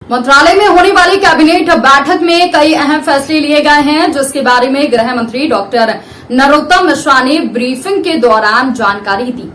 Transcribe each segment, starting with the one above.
मंत्रालय में होने वाली कैबिनेट बैठक में कई अहम फैसले लिए गए हैं, जिसके बारे में गृह मंत्री डॉक्टर नरोत्तम मिश्रा ने ब्रीफिंग के दौरान जानकारी दी।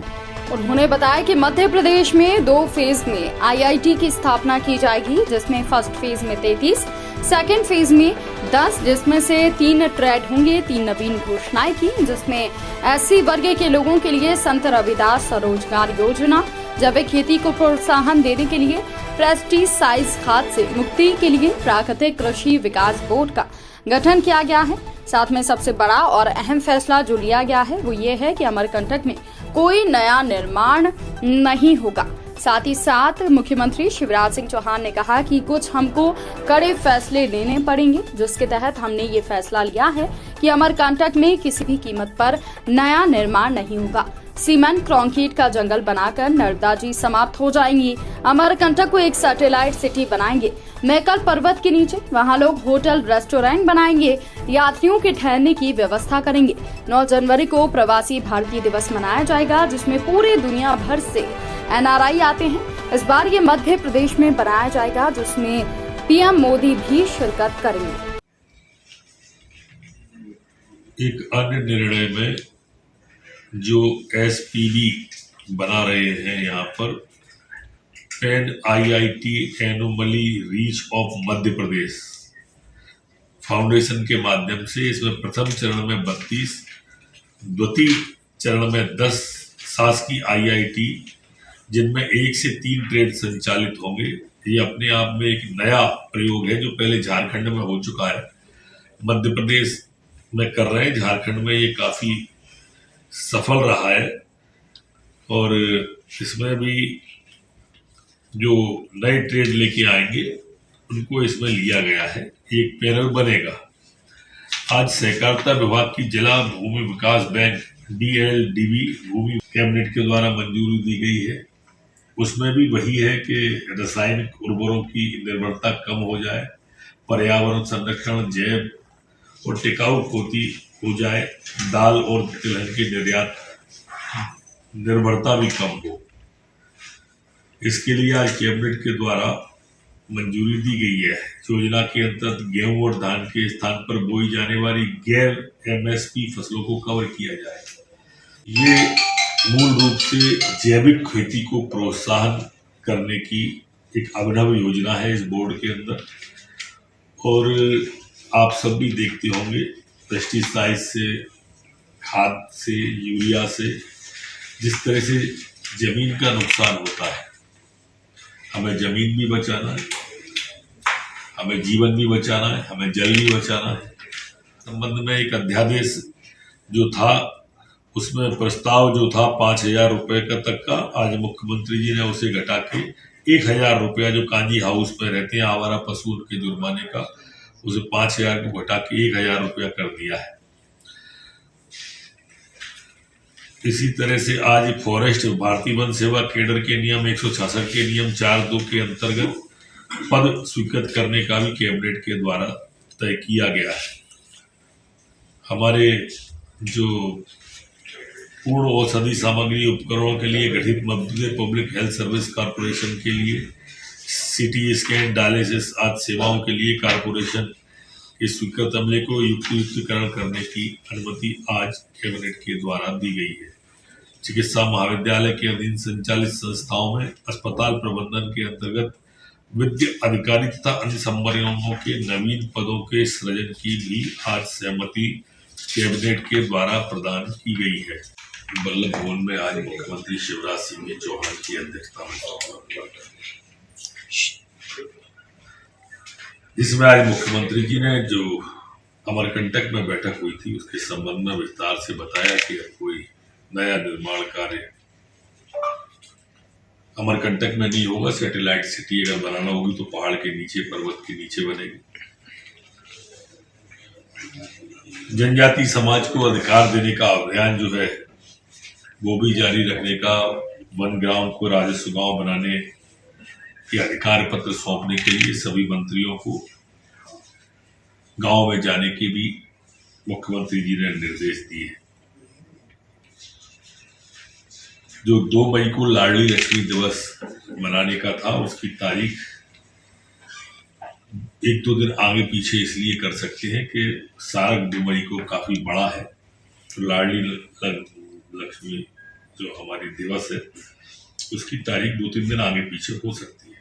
उन्होंने बताया कि मध्य प्रदेश में 2 फेज में आईआईटी की स्थापना की जाएगी, जिसमें फर्स्ट फेज में 33, सेकेंड फेज में 10, जिसमें से 3 ट्रेड होंगे। 3 नवीन घोषणाएं की, जिसमें एससी वर्ग के लोगों के लिए संत रविदास स्वरोजगार योजना, जैविक खेती को प्रोत्साहन देने के लिए पेस्टिसाइड खाद से मुक्ति के लिए प्राकृतिक कृषि विकास बोर्ड का गठन किया गया है। साथ में सबसे बड़ा और अहम फैसला जो लिया गया है वो ये है कि अमरकंटक में कोई नया निर्माण नहीं होगा। साथ ही साथ मुख्यमंत्री शिवराज सिंह चौहान ने कहा कि कुछ हमको कड़े फैसले लेने पड़ेंगे, जिसके तहत हमने ये फैसला लिया है कि अमरकंटक में किसी भी कीमत पर नया निर्माण नहीं होगा। सीमेंट कंक्रीट का जंगल बनाकर नर्मदा जी समाप्त हो जाएंगी। अमरकंटक को एक सैटेलाइट सिटी बनाएंगे। मैकल पर्वत के नीचे वहां लोग होटल रेस्टोरेंट बनाएंगे, यात्रियों के ठहरने की व्यवस्था करेंगे। 9 जनवरी को प्रवासी भारतीय दिवस मनाया जाएगा, जिसमें पूरे दुनिया भर से एनआरआई आते हैं। इस बार ये मध्य प्रदेश में बनाया जाएगा, जिसमें पीएम मोदी भी शिरकत करेंगे। एक अन्य निर्णय में जो एसपीवी बना रहे हैं यहाँ पर pen IIT anomaly reach of Madhya Pradesh foundation के माध्यम से इसमें प्रथम चरण में 32, द्वितीय चरण में 10 शासकीय आईआईटी, जिनमें 1 से 3 ट्रेड संचालित होंगे। ये अपने आप में एक नया प्रयोग है जो पहले झारखंड में हो चुका है, मध्य प्रदेश में कर रहे हैं। झारखंड में ये काफी सफल रहा है और इसमें भी जो नए ट्रेड लेके आएंगे उनको इसमें लिया गया है। एक पैनल बनेगा। आज सहकारिता विभाग की जिला भूमि विकास बैंक DLDB भूमि कैबिनेट के द्वारा मंजूरी दी गई है। उसमें भी वही है कि रासायनिक उर्वरकों की निर्भरता कम हो जाए, पर्यावरण संरक्षण, जैव और टिकाऊ खेती हो जाए, दाल और तिलहन की निर्यात निर्भरता भी कम हो। इसके लिए आज कैबिनेट के द्वारा मंजूरी दी गई है। योजना के अंतर्गत गेहूं और धान के स्थान पर बोई जाने वाली गैर MSP फसलों को कवर किया जाए। ये मूल रूप से जैविक खेती को प्रोत्साहन करने की एक अभिनव योजना है इस बोर्ड के अंदर। और आप सब भी देखते होंगे, पेस्टिसाइड से, खाद से, यूरिया से जिस तरह से जमीन का नुकसान होता है, हमें जमीन भी बचाना है, हमें जीवन भी बचाना है, हमें जल भी बचाना है। संबंध में एक अध्यादेश जो था उसमें प्रस्ताव जो था 5,000 रुपए का तक का, आज मुख्यमंत्री जी ने उसे घटा के 1,000 रुपया जो कांजी हाउस में रहते हैं आवारा पशु के जुर्माने का, उसे 5,000 को घटा के 1,000 रुपया कर दिया है। इसी तरह से आज फॉरेस्ट भारतीय वन सेवा केडर के नियम 166 के नियम 4(2) के अंतर्गत पद स्वीकृत करने का भी कैबिनेट के द्वारा तय किया गया है। हमारे जो पूर्ण औषधि सामग्री उपकरणों के लिए गठित मध्य पब्लिक हेल्थ सर्विस कॉर्पोरेशन के लिए CT स्कैन, डायलिसिस आदि सेवाओं के लिए कॉर्पोरेशन के स्वीकृत अमले को युक्तिकरण करने की अनुमति आज कैबिनेट के द्वारा दी गई है। चिकित्सा महाविद्यालय के अधीन संचालित संस्थाओं में अस्पताल प्रबंधन के अंतर्गत विद्य अधिकारी तथा अन्य संवर्गों के नवीन पदों के सृजन की भी आज सहमति कैबिनेट के द्वारा प्रदान की गई है। बल्लभ भवन में आज मुख्यमंत्री शिवराज सिंह चौहान की अध्यक्षता में इसमें आज मुख्यमंत्री जी ने जो अमरकंटक में बैठक हुई थी उसके संबंध में विस्तार से बताया कि कोई नया निर्माण कार्य अमरकंटक में नहीं होगा। सैटेलाइट सिटी अगर बनाना होगी तो पहाड़ के नीचे, पर्वत के नीचे बनेगी। जनजाति समाज को अधिकार देने का अभियान जो है वो भी जारी रखने का, वन ग्राम को राजस्व गांव बनाने के अधिकार पत्र सौंपने के लिए सभी मंत्रियों को गांव में जाने के भी मुख्यमंत्री जी ने निर्देश दिए। जो 2 मई को लाडली लक्ष्मी दिवस मनाने का था उसकी तारीख एक दो दिन आगे पीछे इसलिए कर सकते हैं कि 7 मई को काफी बड़ा है, तो लाडली लक्ष्मी जो हमारी दिवस है उसकी तारीख 2-3 दिन आगे पीछे हो सकती है।